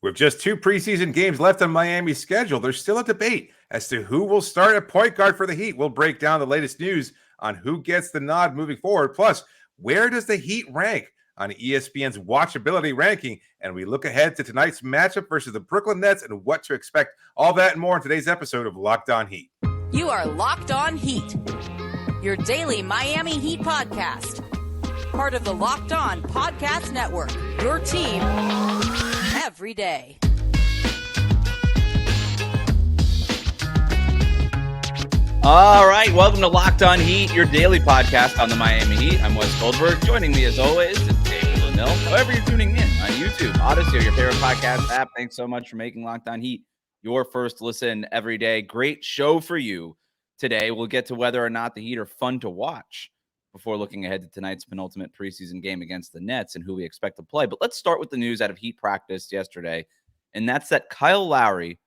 With just 2 preseason games left on Miami's schedule, there's still a debate as to who will start at point guard for the Heat. We'll break down the latest news on who gets the nod moving forward. Plus, where does the Heat rank on ESPN's watchability ranking? And we look ahead to tonight's matchup versus the Brooklyn Nets and what to expect. All that and more in today's episode of Locked On Heat. You are Locked On Heat, your daily Miami Heat podcast. Part of the Locked On Podcast Network, your team every day. All right, welcome to Locked On Heat, your daily podcast on the Miami Heat. I'm Wes Goldberg. Joining me as always is David Ramil. However you're tuning in on YouTube, Odyssey, or your favorite podcast app, thanks so much for making Locked On Heat your first listen every day. Great show for you today. We'll get to whether or not the Heat are fun to watch before looking ahead to tonight's penultimate preseason game against the Nets and who we expect to play. But let's start with the news out of Heat practice yesterday, and that's that Kyle Lowry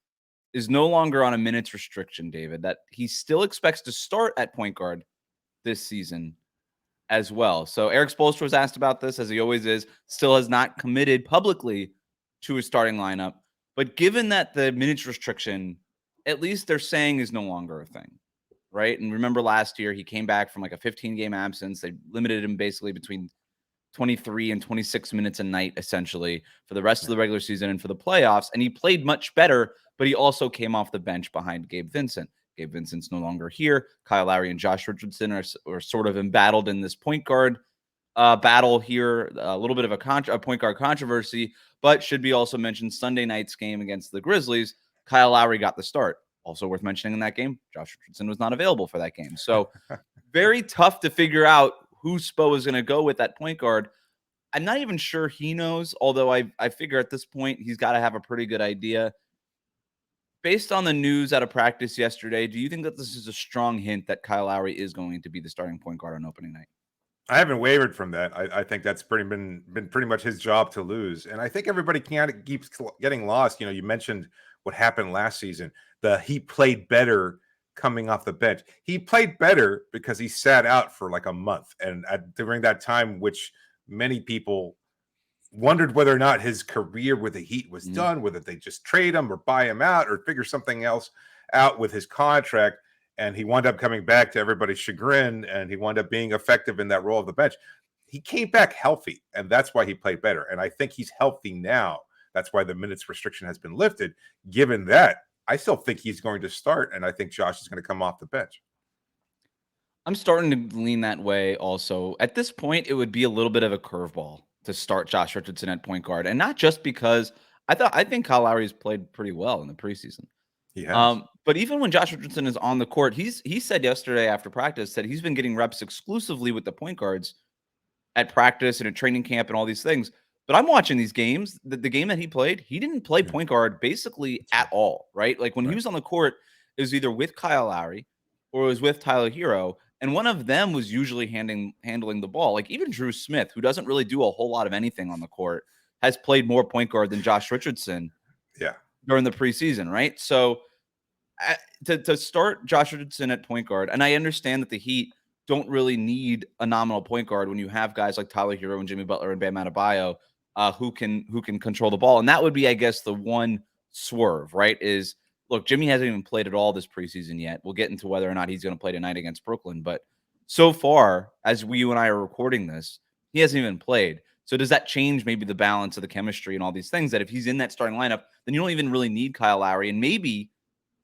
is no longer on a minutes restriction, David, that he still expects to start at point guard this season as well. So Eric Spoelstra was asked about this, as he always is, still has not committed publicly to his starting lineup. But given that the minutes restriction, at least they're saying, is no longer a thing, right? And remember last year, he came back from like a 15-game absence. They limited him basically between 23 and 26 minutes a night, essentially, for the rest of the regular season and for the playoffs. And he played much better, but he also came off the bench behind Gabe Vincent. Gabe Vincent's no longer here. Kyle Lowry and Josh Richardson are sort of embattled in this point guard battle here. A little bit of a point guard controversy, but should be also mentioned Sunday night's game against the Grizzlies. Kyle Lowry got the start. Also worth mentioning in that game, Josh Richardson was not available for that game. So very tough to figure out who Spo is going to go with that point guard. I'm not even sure he knows, although I figure at this point he's got to have a pretty good idea. Based on the news out of practice yesterday, do you think that this is a strong hint that Kyle Lowry is going to be the starting point guard on opening night? I haven't wavered from that. I think that's been pretty much his job to lose. And I think everybody keeps getting lost. You know, you mentioned what happened last season. He played better coming off the bench. He played better because he sat out for like a month. And during that time, which many people wondered whether or not his career with the Heat was done, whether they just trade him or buy him out or figure something else out with his contract. And he wound up coming back to everybody's chagrin, and he wound up being effective in that role of the bench. He came back healthy, and that's why he played better. And I think he's healthy now. That's why the minutes restriction has been lifted. Given that, I still think he's going to start, and I think Josh is going to come off the bench. I'm starting to lean that way also. At this point, it would be a little bit of a curveball to start Josh Richardson at point guard, and not just because I think Kyle Lowry has played pretty well in the preseason. Yeah. But even when Josh Richardson is on the court, he said yesterday after practice that he's been getting reps exclusively with the point guards at practice and at training camp and all these things. But I'm watching these games. The game that he played, he didn't play point guard basically at all, right? Like when he was on the court, it was either with Kyle Lowry or it was with Tyler Hero. And one of them was usually handling the ball. Like even Drew Smith, who doesn't really do a whole lot of anything on the court, has played more point guard than Josh Richardson during the preseason, right? So to start Josh Richardson at point guard, and I understand that the Heat don't really need a nominal point guard when you have guys like Tyler Hero and Jimmy Butler and Bam Adebayo who can control the ball. And that would be, I guess, the one swerve, right? Is look, Jimmy hasn't even played at all this preseason yet. We'll get into whether or not he's going to play tonight against Brooklyn. But so far, as you and I are recording this, he hasn't even played. So does that change maybe the balance of the chemistry and all these things, that if he's in that starting lineup, then you don't even really need Kyle Lowry? And maybe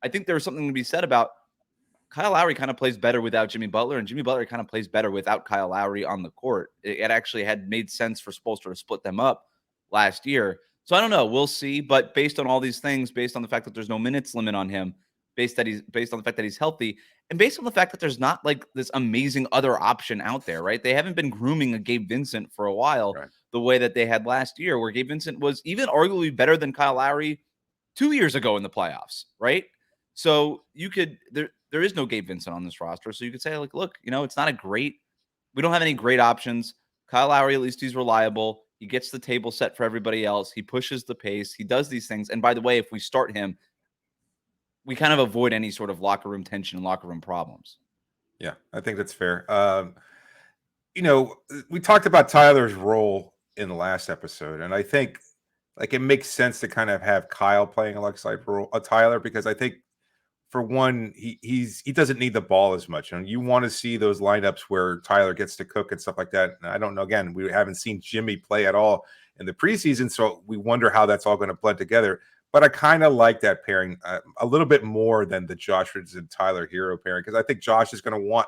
I think there's something to be said about Kyle Lowry kind of plays better without Jimmy Butler, and Jimmy Butler kind of plays better without Kyle Lowry on the court. It actually had made sense for Spoelstra to split them up last year. So I don't know. We'll see. But based on all these things, based on the fact that there's no minutes limit on him, based on the fact that he's healthy, and based on the fact that there's not like this amazing other option out there, right? They haven't been grooming a Gabe Vincent for a while the way that they had last year, where Gabe Vincent was even arguably better than Kyle Lowry 2 years ago in the playoffs, right? So you could there is no Gabe Vincent on this roster. So you could say, like, look, it's not we don't have any great options. Kyle Lowry, at least he's reliable. He gets the table set for everybody else. He pushes the pace. He does these things. And by the way, if we start him, we kind of avoid any sort of locker room tension and locker room problems. Yeah, I think that's fair. We talked about Tyler's role in the last episode, and I think like it makes sense to kind of have Kyle playing alongside Tyler, because I think for one, he doesn't need the ball as much, and you want to see those lineups where Tyler gets to cook and stuff like that. And I don't know. Again, we haven't seen Jimmy play at all in the preseason, so we wonder how that's all going to blend together. But I kind of like that pairing a little bit more than the Josh Richardson Tyler Hero pairing, because I think Josh is going to want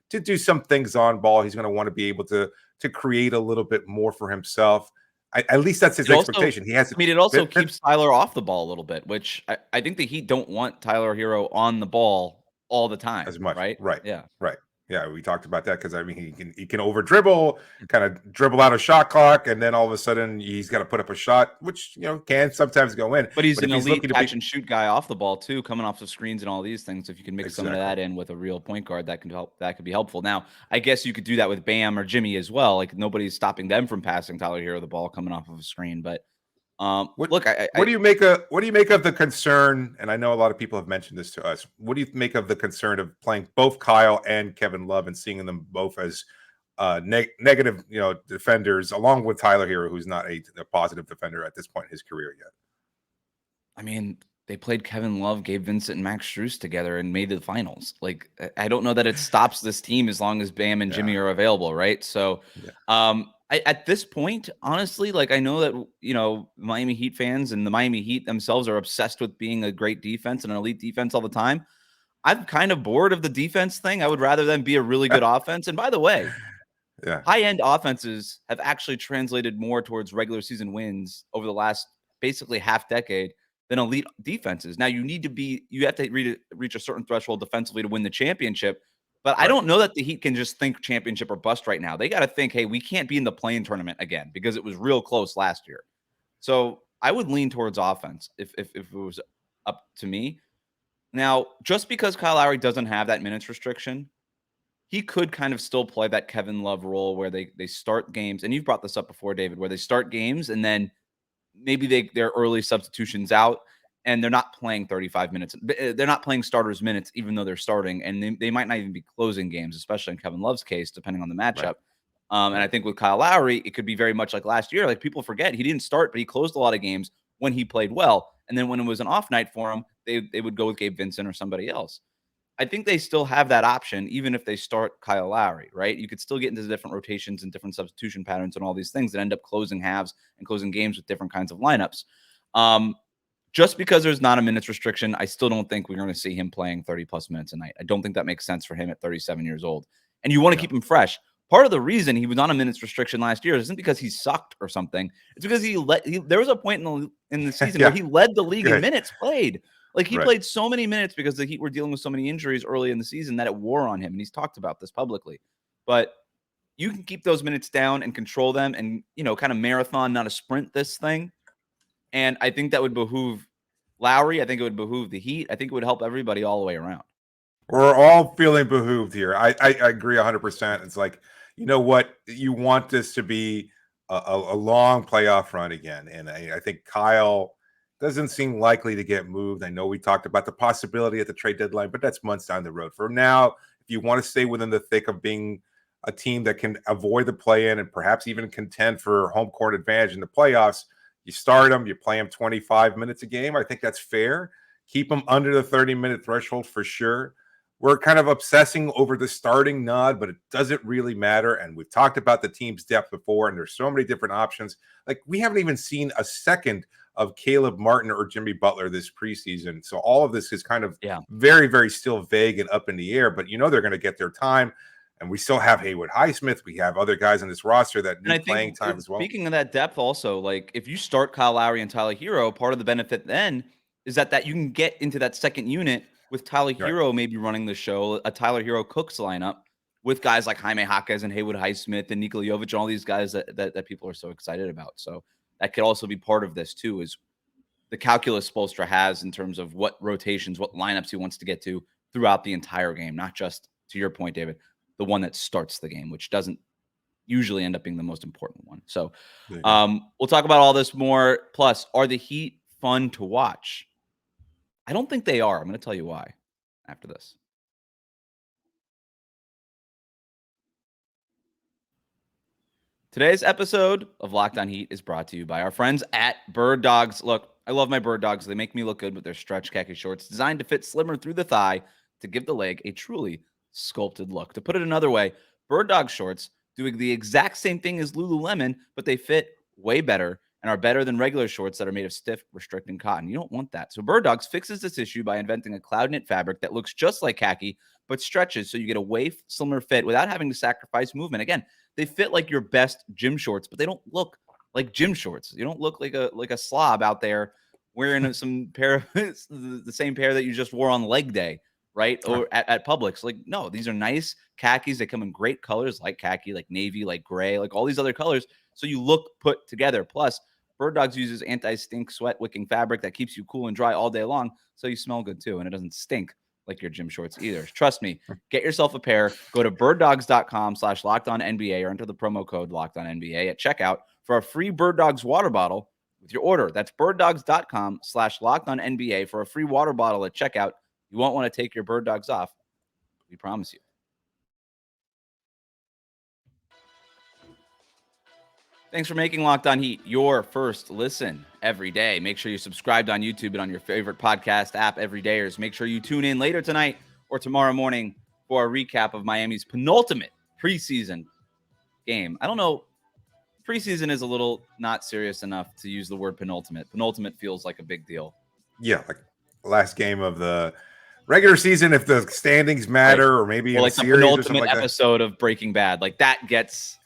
to do some things on ball. He's going to want to be able to create a little bit more for himself. At least that's his expectation. He has. I mean, it also keeps Tyler off the ball a little bit, which I think the Heat don't want Tyler Hero on the ball all the time as much, right? Yeah, right. Yeah, we talked about that, because I mean he can over dribble, kind of dribble out a shot clock, and then all of a sudden he's got to put up a shot, which can sometimes go in. But he's an elite catch and shoot guy off the ball too, coming off of screens and all these things. If you can mix some of that in with a real point guard, that can help. That could be helpful. Now, I guess you could do that with Bam or Jimmy as well. Like nobody's stopping them from passing Tyler Hero the ball coming off of a screen, but. What do you make of the concern? And I know a lot of people have mentioned this to us. What do you make of the concern of playing both Kyle and Kevin Love and seeing them both as negative, defenders, along with Tyler Hero, who's not a positive defender at this point in his career yet? I mean, they played Kevin Love, Gabe Vincent, and Max Strus together and made the finals. Like, I don't know that it stops this team as long as Bam and Jimmy are available, right? So, at this point, honestly, like I know that, Miami Heat fans and the Miami Heat themselves are obsessed with being a great defense and an elite defense all the time. I'm kind of bored of the defense thing. I would rather them be a really good offense. And by the way, high-end offenses have actually translated more towards regular season wins over the last basically half decade than elite defenses. Now you have to reach a certain threshold defensively to win the championship. But I don't know that the Heat can just think championship or bust right now. They got to think, hey, we can't be in the play-in tournament again because it was real close last year. So I would lean towards offense if it was up to me. Now, just because Kyle Lowry doesn't have that minutes restriction, he could kind of still play that Kevin Love role where they start games. And you've brought this up before, David, where they start games and then maybe their early substitutions out. And they're not playing 35 minutes. They're not playing starters minutes, even though they're starting. And they might not even be closing games, especially in Kevin Love's case, depending on the matchup. And I think with Kyle Lowry, it could be very much like last year. Like people forget he didn't start, but he closed a lot of games when he played well. And then when it was an off night for him, they would go with Gabe Vincent or somebody else. I think they still have that option, even if they start Kyle Lowry, right? You could still get into the different rotations and different substitution patterns and all these things that end up closing halves and closing games with different kinds of lineups. Just because there's not a minutes restriction, I still don't think we're going to see him playing 30-plus minutes a night. I don't think that makes sense for him at 37 years old. And you want to keep him fresh. Part of the reason he was on a minutes restriction last year isn't because he sucked or something. It's because there was a point in the season where he led the league in minutes played. Like he played so many minutes because the Heat were dealing with so many injuries early in the season that it wore on him. And he's talked about this publicly. But you can keep those minutes down and control them and, kind of marathon, not a sprint this thing. And I think that would behoove Lowry. I think it would behoove the Heat. I think it would help everybody all the way around. We're all feeling behooved here. I agree 100%. It's like, you know what? You want this to be a long playoff run again. And I think Kyle doesn't seem likely to get moved. I know we talked about the possibility at the trade deadline, but that's months down the road. For now, if you want to stay within the thick of being a team that can avoid the play-in and perhaps even contend for home court advantage in the playoffs, you start them, you play them 25 minutes a game. I think that's fair. Keep them under the 30-minute threshold for sure. We're kind of obsessing over the starting nod, but it doesn't really matter. And we've talked about the team's depth before, and there's so many different options. Like we haven't even seen a second of Caleb Martin or Jimmy Butler this preseason. So all of this is kind of very, very still vague and up in the air, but they're going to get their time. And we still have Haywood Highsmith. We have other guys in this roster that need playing time as well. Speaking of that depth also, like if you start Kyle Lowry and Tyler Hero, part of the benefit then is that you can get into that second unit with Tyler Hero maybe running the show, a Tyler Hero Cooks lineup with guys like Jaime Jaquez and Haywood Highsmith and Nikola Jovic and all these guys that people are so excited about. So that could also be part of this too, is the calculus Spoelstra has in terms of what rotations, what lineups he wants to get to throughout the entire game, not just, to your point, David, the one that starts the game, which doesn't usually end up being the most important one. So we'll talk about all this more. Plus, are the Heat fun to watch? I don't think they are. I'm going to tell you why after this. Today's episode of Locked On Heat is brought to you by our friends at Birddogs. Look, I love my Birddogs. They make me look good with their stretch khaki shorts designed to fit slimmer through the thigh to give the leg a truly sculpted look. To put it another way, Birddog shorts do the exact same thing as Lululemon, but they fit way better and are better than regular shorts that are made of stiff, restricting cotton. You don't want that. So Birddogs fixes this issue by inventing a cloud knit fabric that looks just like khaki, but stretches so you get a way slimmer fit without having to sacrifice movement. Again, they fit like your best gym shorts, but they don't look like gym shorts. You don't look like a slob out there wearing some pair of the same pair that you just wore on leg day, right? Or at Publix. Like, no, these are nice khakis. They come in great colors like khaki, like navy, like gray, like all these other colors. So you look put together. Plus, Birddogs uses anti-stink sweat wicking fabric that keeps you cool and dry all day long. So you smell good too. And it doesn't stink like your gym shorts either. Trust me, get yourself a pair. Go to birddogs.com/LockedOnNBA or enter the promo code LockedOnNBA at checkout for a free Birddogs water bottle with your order. That's birddogs.com/LockedOnNBA for a free water bottle at checkout. You won't want to take your Birddogs off. We promise you. Thanks for making Locked On Heat your first listen every day. Make sure you're subscribed on YouTube and on your favorite podcast app every day. Or make sure you tune in later tonight or tomorrow morning for a recap of Miami's penultimate preseason game. I don't know. Preseason is a little not serious enough to use the word penultimate. Penultimate feels like a big deal. Yeah, like last game of the regular season, if the standings matter, right. Or maybe like the penultimate episode of Breaking Bad. Like that gets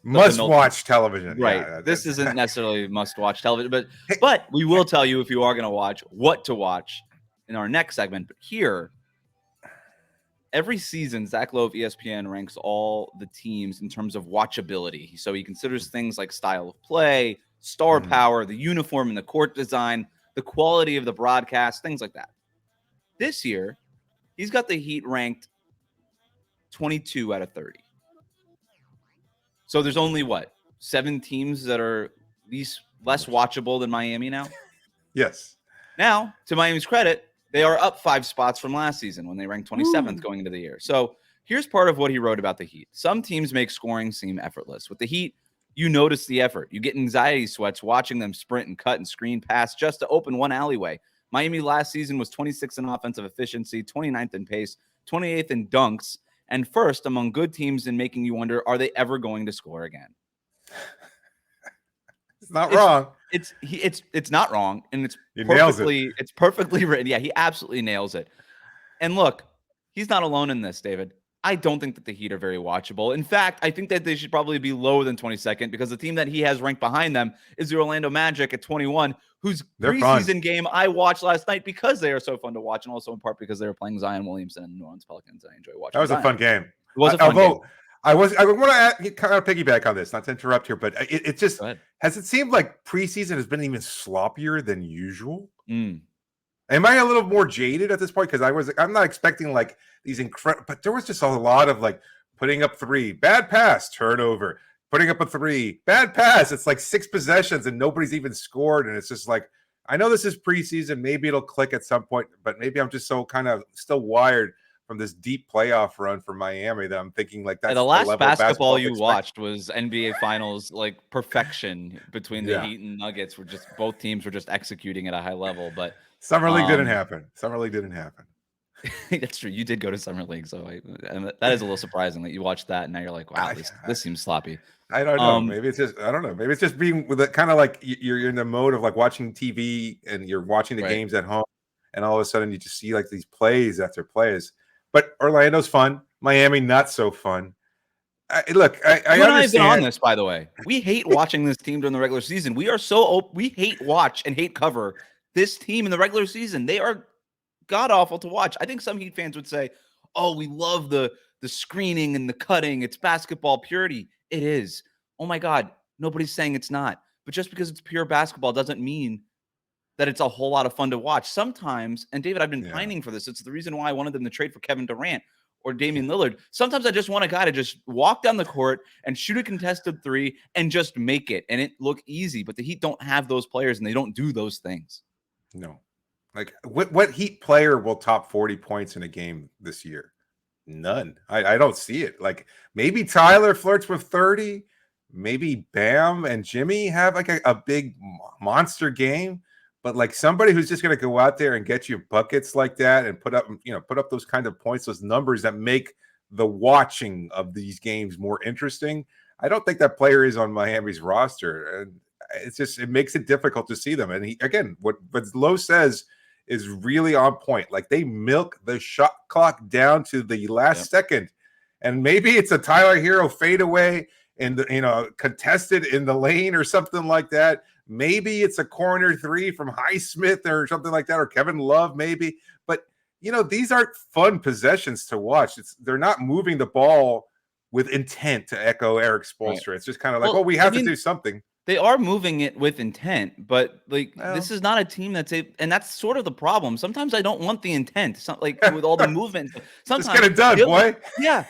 must-watch television. Right. Yeah, this isn't necessarily must-watch television, but we will tell you if you are going to watch what to watch in our next segment. But here, every season, Zach Lowe of ESPN ranks all the teams in terms of watchability. So he considers things like style of play, star power, the uniform and the court design, the quality of the broadcast, things like that. This year, he's got the Heat ranked 22 out of 30. So there's only, 7 teams that are less watchable than Miami now? Yes. Now, to Miami's credit, they are up 5 spots from last season when they ranked 27th going into the year. So here's part of what he wrote about the Heat. Some teams make scoring seem effortless. With the Heat, you notice the effort. You get anxiety sweats watching them sprint and cut and screen pass just to open one alleyway. Miami last season was 26th in offensive efficiency, 29th in pace, 28th in dunks, and first among good teams in making you wonder, are they ever going to score again? It's not wrong. It's not wrong, and it's perfectly written. Yeah, he absolutely nails it. And look, he's not alone in this, David. I don't think that the Heat are very watchable. In fact, I think that they should probably be lower than 22nd because the team that he has ranked behind them is the Orlando Magic at 21, whose preseason game I watched last night because they are so fun to watch, and also in part because they were playing Zion Williamson and the New Orleans Pelicans. I enjoy watching. That was Zion. a fun game. It was a fun game. I want to kind of piggyback on this, not to interrupt here, but it just has it seemed like preseason has been even sloppier than usual. Am I a little more jaded at this point? Because I'm not expecting like these incredible, but there was just a lot of like putting up 3, bad pass, turnover, putting up a 3, bad pass. It's like 6 possessions and nobody's even scored. And it's just like, I know this is preseason. Maybe it'll click at some point, but maybe I'm just so kind of still wired from this deep playoff run for Miami that I'm thinking like that's the last basketball you watched was NBA Finals, like perfection between the Heat and Nuggets. Both teams were just executing at a high level, but Summer League didn't happen. That's true. You did go to Summer League, so that is a little surprising that you watched that and now you're like, wow, this seems sloppy. I don't know. Maybe it's just being with it, kind of like you're in the mode of like watching TV and you're watching the games at home, and all of a sudden you just see like these plays after plays. But Orlando's fun. Miami not so fun. I have been on this, by the way. We hate watching this team during the regular season. We hate watch and hate cover this team in the regular season. They are god awful to watch. I think some Heat fans would say, "Oh, we love the screening and the cutting. It's basketball purity." It is. Oh my God, nobody's saying it's not. But just because it's pure basketball doesn't mean that it's a whole lot of fun to watch. Sometimes, and David, I've been pining for this. It's the reason why I wanted them to trade for Kevin Durant or Damian Lillard. Sometimes I just want a guy to just walk down the court and shoot a contested 3 and just make it, and it look easy. But the Heat don't have those players, and they don't do those things. No. Like what Heat player will top 40 points in a game this year? None. I don't see it. Like maybe Tyler flirts with 30, maybe Bam and Jimmy have like a big monster game, but like somebody who's just going to go out there and get you buckets like that and put up those kind of points, those numbers that make the watching of these games more interesting. I don't think that player is on Miami's roster, and it makes it difficult to see them. And what Lowe says is really on point. Like they milk the shot clock down to the last second, and maybe it's a Tyler Hero fadeaway and contested in the lane or something like that. Maybe it's a corner three from Highsmith or something like that, or Kevin Love maybe. But these aren't fun possessions to watch. They're not moving the ball with intent, to echo Eric Spoelstra. Right. It's just kind of like, we have to do something. They are moving it with intent, but this is not a team and that's sort of the problem. Sometimes I don't want the intent, with all the movement. Sometimes just get it done, boy. Yeah.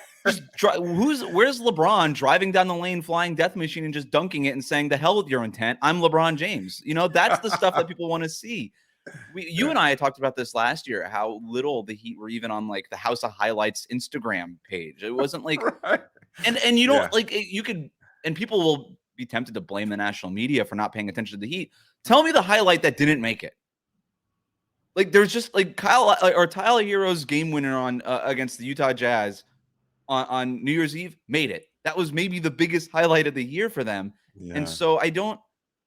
Where's LeBron driving down the lane, flying death machine, and just dunking it and saying, "The hell with your intent. I'm LeBron James." That's the stuff that people want to see. You and I had talked about this last year, how little the Heat were even on like the House of Highlights Instagram page. It wasn't like, right. and you don't you could, and people will be tempted to blame the national media for not paying attention to the Heat. Tell me the highlight that didn't make it. Like there's just like Tyler Hero's game winner on against the Utah Jazz on New Year's Eve made it. That was maybe the biggest highlight of the year for them. Yeah. And so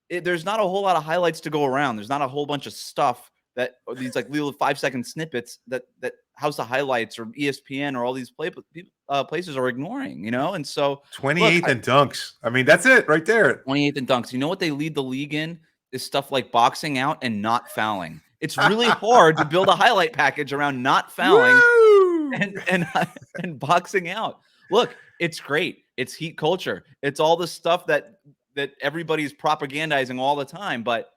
there's not a whole lot of highlights to go around. There's not a whole bunch of stuff these like little 5-second snippets that House of Highlights or ESPN or all these places are ignoring, And so 28th in dunks. I mean, that's it right there. 28th in dunks. You know what they lead the league in is stuff like boxing out and not fouling. It's really hard to build a highlight package around not fouling. And boxing out. Look, it's great. It's Heat culture. It's all the stuff that everybody's propagandizing all the time, but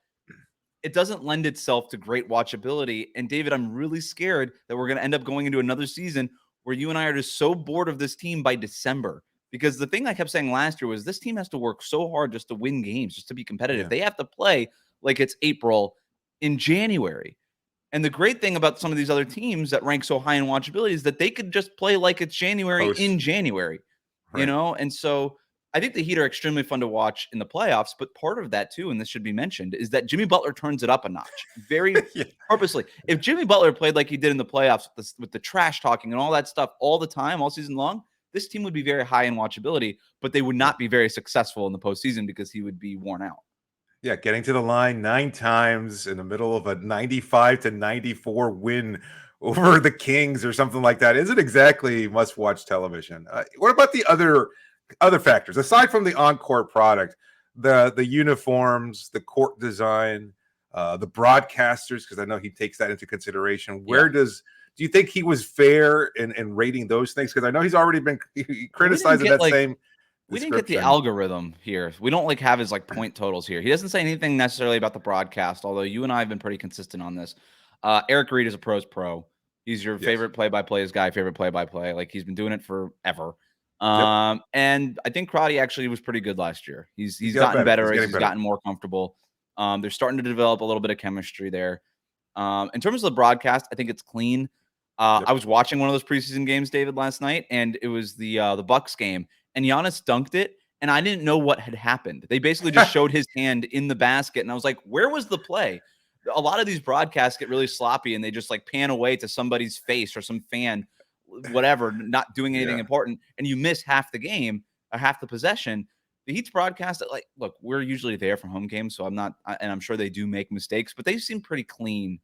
it doesn't lend itself to great watchability. And David, I'm really scared that we're going to end up going into another season where you and I are just so bored of this team by December. Because the thing I kept saying last year was this team has to work so hard just to win games, just to be competitive. Yeah. They have to play like it's April in January. And the great thing about some of these other teams that rank so high in watchability is that they could just play like it's January in January, right. And so I think the Heat are extremely fun to watch in the playoffs, but part of that too, and this should be mentioned, is that Jimmy Butler turns it up a notch very purposely. If Jimmy Butler played like he did in the playoffs with the trash talking and all that stuff all the time, all season long, this team would be very high in watchability, but they would not be very successful in the postseason because he would be worn out. Yeah, getting to the line 9 times in the middle of a 95-94 win over the Kings or something like that isn't exactly must-watch television. What about the other factors aside from the on-court product? The uniforms, the court design, the broadcasters, because I know he takes that into consideration. Do you think he was fair in rating those things? Because I know he's already been criticizing that same. We didn't get the algorithm here. We don't have his point total here. He doesn't say anything necessarily about the broadcast, although you and I have been pretty consistent on this. Eric Reed is a pro's pro. He's your favorite play-by-play guy, favorite play-by-play. Like he's been doing it forever. And I think Crotty actually was pretty good last year. He's gotten better. He's gotten more comfortable. They're starting to develop a little bit of chemistry there. In terms of the broadcast, I think it's clean. I was watching one of those preseason games, David, last night, and it was the Bucks game. And Giannis dunked it, and I didn't know what had happened. They basically just showed his hand in the basket, and I was like, where was the play? A lot of these broadcasts get really sloppy, and they just pan away to somebody's face or some fan, whatever, not doing anything important, and you miss half the game or half the possession. The Heat's broadcast, look, we're usually there for home games, so and I'm sure they do make mistakes, but they seem pretty clean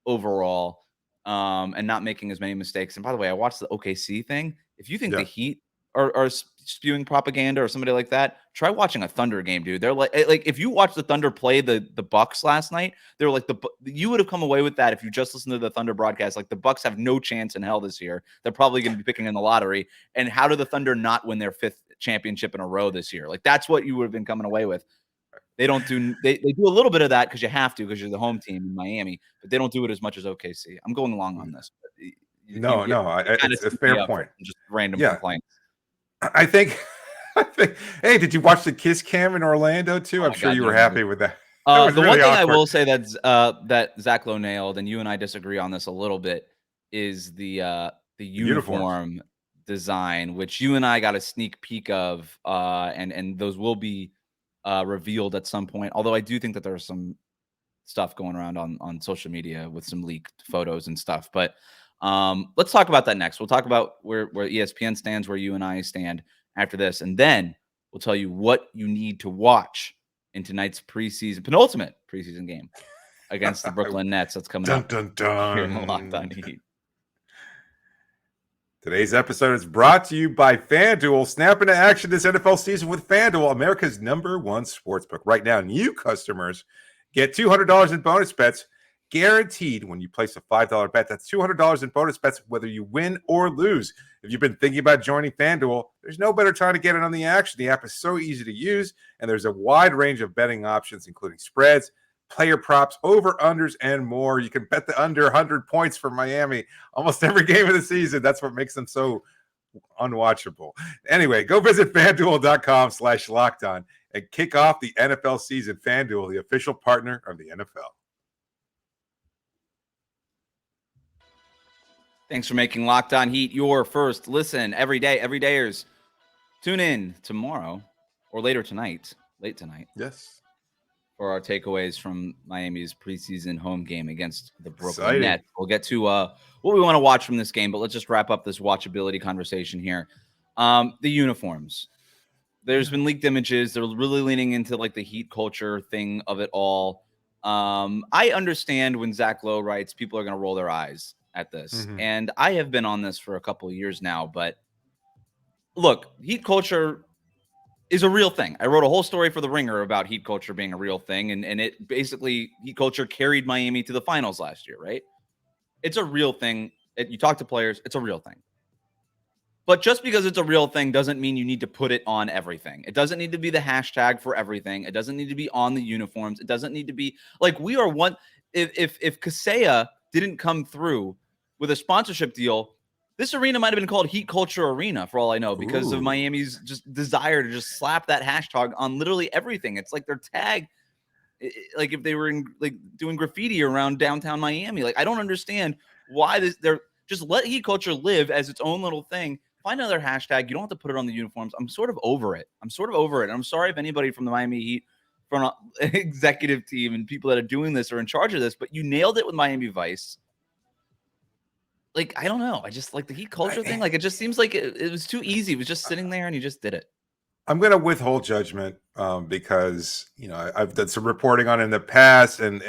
overall, and not making as many mistakes. And by the way, I watched the OKC thing. If you think the Heat are spewing propaganda or somebody like that, try watching a Thunder game, dude. They're like if you watch the Thunder play the Bucks last night, they were like you would have come away with that if you just listened to the Thunder broadcast. Like the Bucks have no chance in hell this year. They're probably going to be picking in the lottery. And how do the Thunder not win their 5th championship in a row this year? Like that's what you would have been coming away with. They don't do they do a little bit of that because you have to, because you're the home team in Miami, but they don't do it as much as OKC. I'm going along on this. It's a fair point. Just random complaints. I think. Hey, did you watch the Kiss Cam in Orlando too? I'm sure you were happy with that. The really one thing awkward. I will say that Zach Lowe nailed, and you and I disagree on this a little bit, is the uniform design, which you and I got a sneak peek of, and those will be revealed at some point. Although I do think that there's some stuff going around on social media with some leaked photos and stuff. But let's talk about that next. We'll talk about where ESPN stands, where you and I stand after this, and then we'll tell you what you need to watch in tonight's penultimate preseason game against the Brooklyn Nets. That's coming up dun, dun. here in Locked On Heat. Today's episode is brought to you by FanDuel. Snap into action this NFL season with FanDuel, America's #1 sportsbook. Right now, new customers get $200 in bonus bets guaranteed when you place a $5 bet. That's $200 in bonus bets whether you win or lose. If you've been thinking about joining FanDuel, there's no better time to get in on the action. The app is so easy to use, and there's a wide range of betting options, including spreads, player props, over-unders, and more. You can bet the under 100 points for Miami almost every game of the season. That's what makes them so unwatchable. Anyway, go visit FanDuel.com/LockedOn and kick off the NFL season. FanDuel, the official partner of the NFL. Thanks for making Locked On Heat your first listen every day. Everydayers, tune in tomorrow or later tonight, late tonight. Yes. For our takeaways from Miami's preseason home game against the Brooklyn Exciting. Nets. We'll get to what we want to watch from this game, but let's just wrap up this watchability conversation here. The uniforms. There's been leaked images. They're really leaning into like the Heat culture thing of it all. I understand when Zach Lowe writes, people are going to roll their eyes at this. Mhm. And I have been on this for a couple of years now, but look, Heat culture is a real thing. I wrote a whole story for The Ringer about Heat culture being a real thing. And it basically, Heat culture carried Miami to the finals last year, right? It's a real thing. You talk to players, it's a real thing. But just because it's a real thing doesn't mean you need to put it on everything. It doesn't need to be the hashtag for everything. It doesn't need to be on the uniforms. It doesn't need to be like we are one. If Kaseya didn't come through with a sponsorship deal, this arena might have been called Heat Culture Arena for all I know, because of Miami's just desire to just slap that hashtag on literally everything. It's like their tag, like if they were doing graffiti around downtown Miami. Like I don't understand why they're just let Heat Culture live as its own little thing. Find another hashtag. You don't have to put it on the uniforms. I'm sort of over it. I'm sorry if anybody from the Miami Heat, from an executive team and people that are doing this or in charge of this, but you nailed it with Miami Vice. Like, I don't know. I just like the Heat culture thing. Like, it just seems like it was too easy. It was just sitting there and you just did it. I'm going to withhold judgment because, I've done some reporting on it in the past and,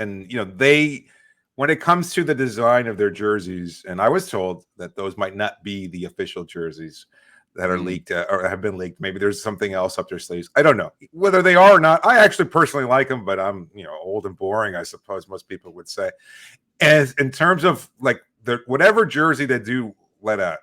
when it comes to the design of their jerseys, and I was told that those might not be the official jerseys that are leaked or have been leaked. Maybe there's something else up their sleeves. I don't know whether they are or not. I actually personally like them, but I'm, old and boring, I suppose most people would say. As in terms of like whatever jersey they do let out,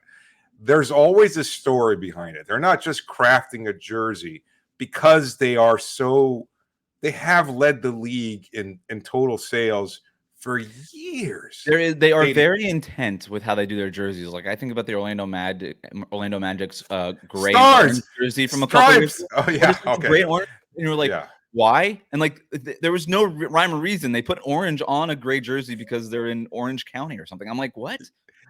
there's always a story behind it. They're not just crafting a jersey because they have led the league in total sales for years. They are very intent with how they do their jerseys. Like I think about the Orlando Magic's gray Stars jersey from a couple years ago. Oh yeah, okay. Gray orange, and you're like, why? And like there was no rhyme or reason. They put orange on a gray jersey because they're in Orange County or something. I'm like, what?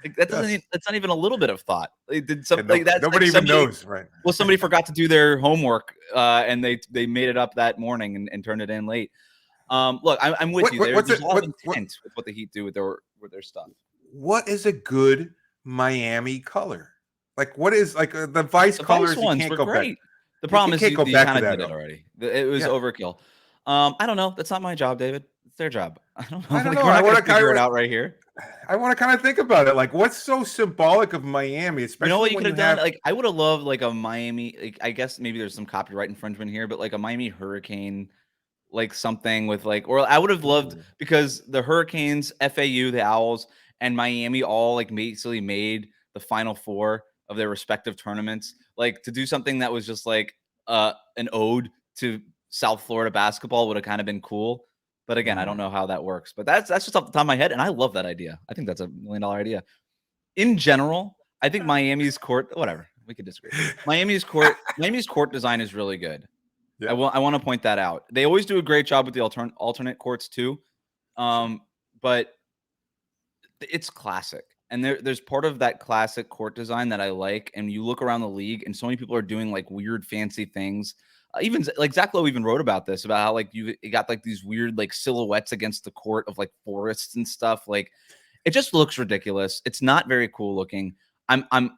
Like that doesn't. That's not even a little bit of thought. They did something like that. Nobody even knows, right? Well, somebody forgot to do their homework, and they made it up that morning and turned it in late. Look, I'm with you. There's a lot of intent with what the Heat do with their stuff. What is a good Miami color? Like, what is like the Vice colors? Ones you can't were go great. back. The problem is you go back kind to of that did it already. It was overkill. I don't know. That's not my job, David. It's their job. I don't know. We're not going to figure it out right here. I want to kind of think about it. Like, what's so symbolic of Miami? Especially what you could have done? Like, I would have loved like a Miami. Like, I guess maybe there's some copyright infringement here, but like a Miami Hurricane, like something with like, or I would have loved because the Hurricanes, FAU, the Owls, and Miami all like basically made the Final Four of their respective tournaments. Like to do something that was just like an ode to South Florida basketball would have kind of been cool. But again, I don't know how that works. But that's just off the top of my head, and I love that idea. I think that's $1 million idea. In general, I think Miami's court, whatever, we could disagree. Miami's court design is really good. Yeah. I want to point that out. They always do a great job with the alternate courts too, but it's classic. And there's part of that classic court design that I like. And you look around the league and so many people are doing like weird, fancy things. Even like Zach Lowe even wrote about this, about how like you got like these weird like silhouettes against the court of like forests and stuff. Like it just looks ridiculous. It's not very cool looking. I'm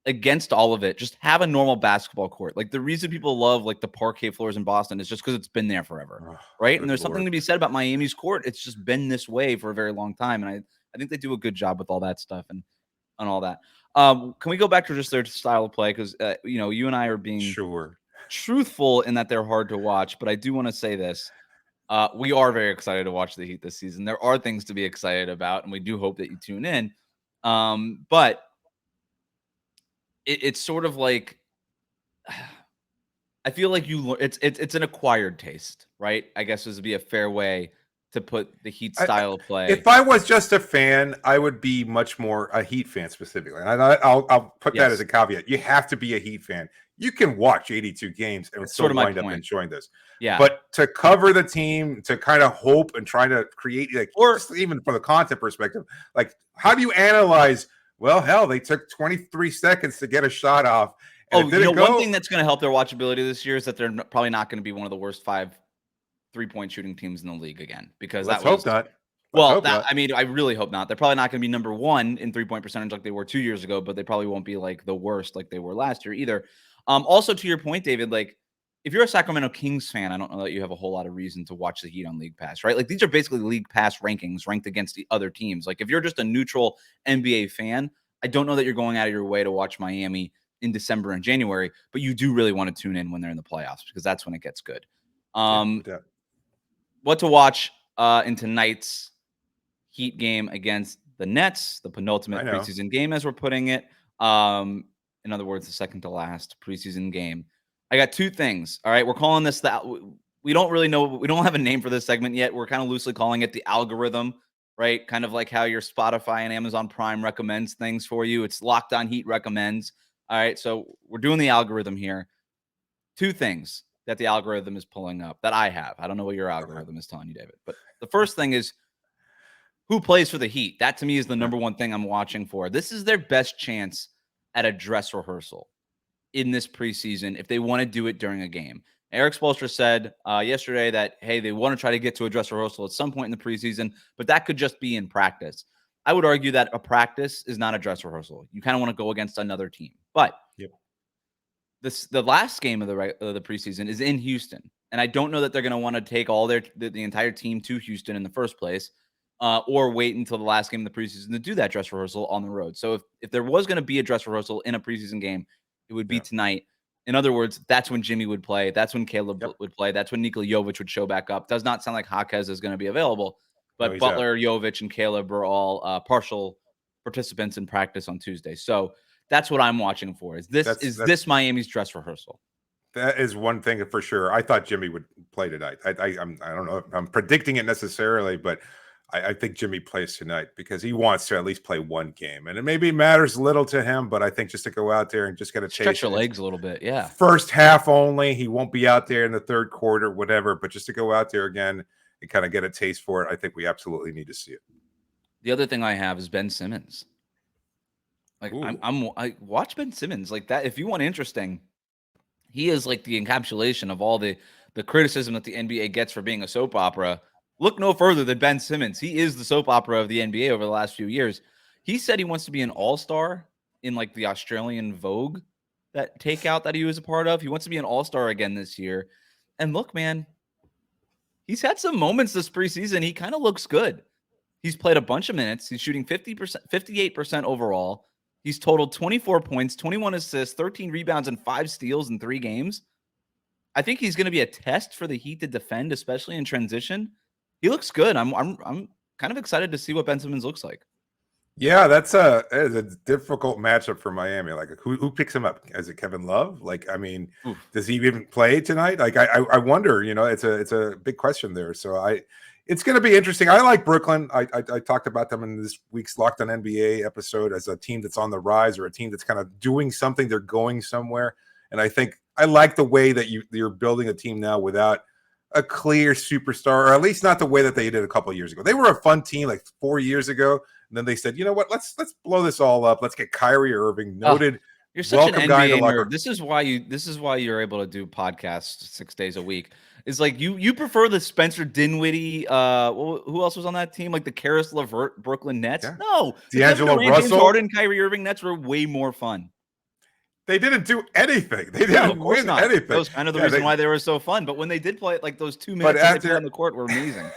against all of it. Just have a normal basketball court. Like the reason people love like the parquet floors in Boston is just because it's been there forever, right? And there's something to be said about Miami's court. It's just been this way for a very long time, and I think they do a good job with all that stuff and all that. Can we go back to just their style of play? Because you and I are being truthful in that they're hard to watch, but I do want to say this. We are very excited to watch the Heat this season. There are things to be excited about, and we do hope that you tune in. But it's sort of like, I feel like it's an acquired taste, right? I guess this would be a fair way to put the Heat style of play. If I was just a fan, I would be much more a Heat fan specifically. And I'll put that as a caveat. You have to be a Heat fan. You can watch 82 games and still wind up enjoying this. Yeah. But to cover the team, to kind of hope and try to create, like, or even from the content perspective, like, how do you analyze? Well, hell, they took 23 seconds to get a shot off. One thing that's going to help their watchability this year is that they're probably not going to be one of the worst 5 3-point shooting teams in the league again, because I really hope not. They're probably not going to be number 1 in 3-point percentage like they were 2 years ago, but they probably won't be like the worst like they were last year either. Also, to your point, David, like if you're a Sacramento Kings fan, I don't know that you have a whole lot of reason to watch the Heat on League Pass, right? Like these are basically League Pass rankings ranked against the other teams. Like if you're just a neutral NBA fan, I don't know that you're going out of your way to watch Miami in December and January, but you do really want to tune in when they're in the playoffs, because that's when it gets good. What to watch in tonight's Heat game against the Nets, the penultimate preseason game, as we're putting it. In other words, the second to last preseason game. I got 2 things. All right. We're calling this we don't really know. We don't have a name for this segment yet. We're kind of loosely calling it the algorithm, right? Kind of like how your Spotify and Amazon Prime recommends things for you. It's Locked On Heat recommends. All right. So we're doing the algorithm here. 2 things that the algorithm is pulling up that I have. I don't know what your algorithm is telling you, David. But the first thing is who plays for the Heat. That to me is the number 1 thing I'm watching for. This is their best chance at a dress rehearsal in this preseason if they want to do it during a game. Eric Spoelstra said yesterday that, hey, they want to try to get to a dress rehearsal at some point in the preseason, but that could just be in practice. I would argue that a practice is not a dress rehearsal. You kind of want to go against another team. But the last game of the preseason is in Houston, and I don't know that they're going to want to take all the entire team to Houston in the first place, or wait until the last game of the preseason to do that dress rehearsal on the road. So if there was going to be a dress rehearsal in a preseason game, it would be tonight. In other words, that's when Jimmy would play. That's when Caleb would play. That's when Nikola Jovic would show back up. Does not sound like Jaquez is going to be available, but Butler, Jovic, and Caleb are all partial participants in practice on Tuesday. So that's what I'm watching for. Is this Miami's dress rehearsal? That is one thing for sure. I thought Jimmy would play tonight. I don't know if I'm predicting it necessarily, but I think Jimmy plays tonight because he wants to at least play one game. And it maybe matters little to him, but I think just to go out there and just get a taste. Stretch your legs a little bit, yeah. First half only. He won't be out there in the third quarter, whatever. But just to go out there again and kind of get a taste for it, I think we absolutely need to see it. The other thing I have is Ben Simmons. Like I watch Ben Simmons like that. If you want interesting, he is like the encapsulation of all the criticism that the NBA gets for being a soap opera. Look no further than Ben Simmons. He is the soap opera of the NBA over the last few years. He said he wants to be an all-star in like the Australian Vogue that takeout that he was a part of. He wants to be an all-star again this year. And look, man, he's had some moments this preseason. He kind of looks good. He's played a bunch of minutes. He's shooting 50%, 58% overall. He's totaled 24 points, 21 assists, 13 rebounds, and 5 steals in 3 games. I think he's going to be a test for the Heat to defend, especially in transition. He looks good. I'm kind of excited to see what Ben Simmons looks like. Yeah, that is a difficult matchup for Miami. Like, who picks him up? Is it Kevin Love? Like, I mean, does he even play tonight? Like, I wonder. You know, it's a big question there. So it's going to be interesting. I like Brooklyn. I talked about them in this week's Locked On NBA episode as a team that's on the rise or a team that's kind of doing something. They're going somewhere, and I think I like the way that you're building a team now without a clear superstar, or at least not the way that they did a couple of years ago. They were a fun team like 4 years ago. And then they said, you know what? Let's blow this all up. Let's get Kyrie Irving, noted. You're such welcome an guy in the NBA locker. nerd. This is why you're able to do podcasts 6 days a week. It's like you prefer the Spencer Dinwiddie. Who else was on that team? Like the Karis LeVert Brooklyn Nets. Yeah. No, D'Angelo James Russell, Harden, Kyrie Irving Nets were way more fun. They didn't do anything. They didn't win anything. That was kind of the reason why they were so fun. But when they did play it, like those 2 minutes they played on the court were amazing.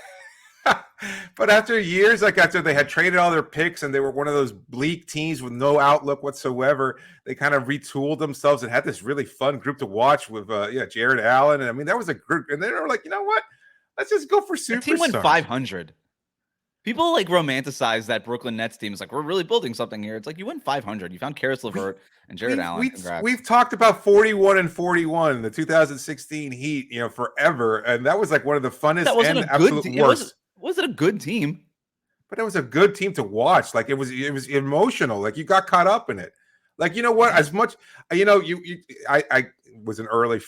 But after years, like after they had traded all their picks and they were one of those bleak teams with no outlook whatsoever, they kind of retooled themselves and had this really fun group to watch with Jared Allen. And I mean, that was a group. And they were like, you know what? Let's just go for superstars. The team went 500. People like romanticize that Brooklyn Nets team. It's like, we're really building something here. It's like, you went 500. You found Karis LeVert and Jared Allen. We've talked about 41-41, the 2016 Heat, forever. And that was like one of the funnest and absolute worst. Was it a good team? But it was a good team to watch. Like it was emotional. Like you got caught up in it. Like, you know what? As much, I was an early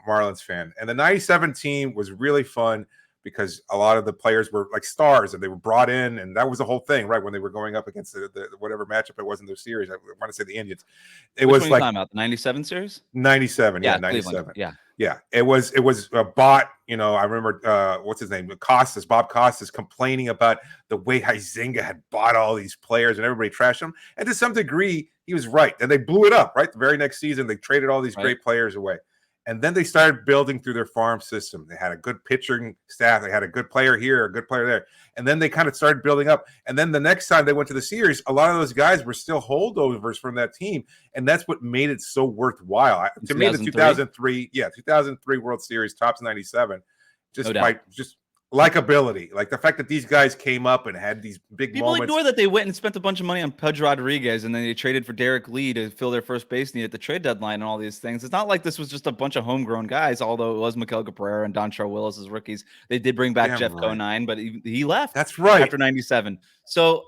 Marlins fan, and the 97 team was really fun because a lot of the players were like stars and they were brought in, and that was the whole thing, right? When they were going up against the whatever matchup it was in their series. I want to say the Indians. Which was like the 97 series? 97, yeah, 97. Cleveland. Yeah. Yeah, it was bought. I remember what's his name, Bob Costas, complaining about the way Huizinga had bought all these players and everybody trashed him. And to some degree, he was right. And they blew it up. Right, the very next season, they traded all these great players away. And then they started building through their farm system. They had a good pitching staff. They had a good player here, a good player there. And then they kind of started building up. And then the next time they went to the series, a lot of those guys were still holdovers from that team. And that's what made it so worthwhile. To me, the 2003 World Series, tops 97, just likability. Like the fact that these guys came up and had these big moments. People ignore that they went and spent a bunch of money on Pudge Rodriguez, and then they traded for Derek Lee to fill their first base need at the trade deadline and all these things. It's not like this was just a bunch of homegrown guys, although it was Miguel Cabrera and Dontrelle Willis as rookies. They did bring back Jeff Conine, but he left. That's right. After 97. So,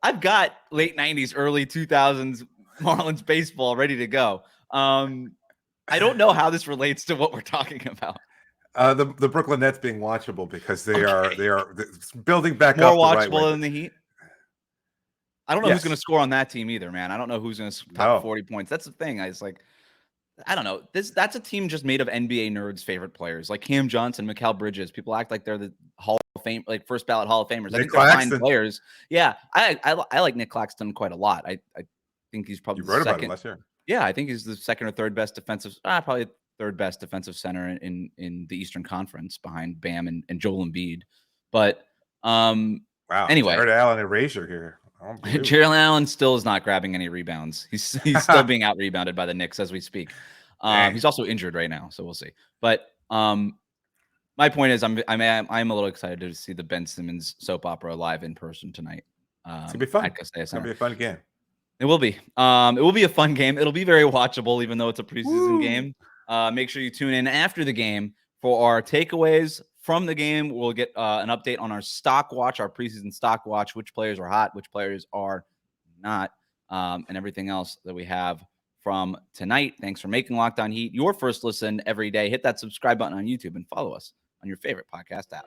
I've got late 90s, early 2000s Marlins baseball ready to go. I don't know how this relates to what we're talking about. The Brooklyn Nets being watchable because they are building back more up watchable the right way. than the Heat. I don't know who's going to score on that team either, man. I don't know who's going to top 40 points. That's the thing. I don't know. That's a team just made of NBA nerds' favorite players, like Cam Johnson, Mikal Bridges. People act like they're the Hall of Fame, like first ballot Hall of Famers. I think they're fine players. Yeah, I like Nick Claxton quite a lot. I think he's probably you wrote about him last year. Yeah, I think he's the second or third best defensive. Probably third best defensive center in the Eastern Conference behind Bam and Joel Embiid. But wow. Anyway, Jared Allen erasure here. Jared Allen still is not grabbing any rebounds. He's still being out rebounded by the Knicks as we speak. He's also injured right now, so we'll see. But my point is, I'm a little excited to see the Ben Simmons soap opera live in person tonight. It's gonna be fun. It's gonna be a fun game. It will be. It will be a fun game. It'll be very watchable, even though it's a preseason game. Make sure you tune in after the game for our takeaways from the game. We'll get an update on our stock watch, our preseason stock watch, which players are hot, which players are not, and everything else that we have from tonight. Thanks for making Locked On Heat your first listen every day. Hit that subscribe button on YouTube and follow us on your favorite podcast app.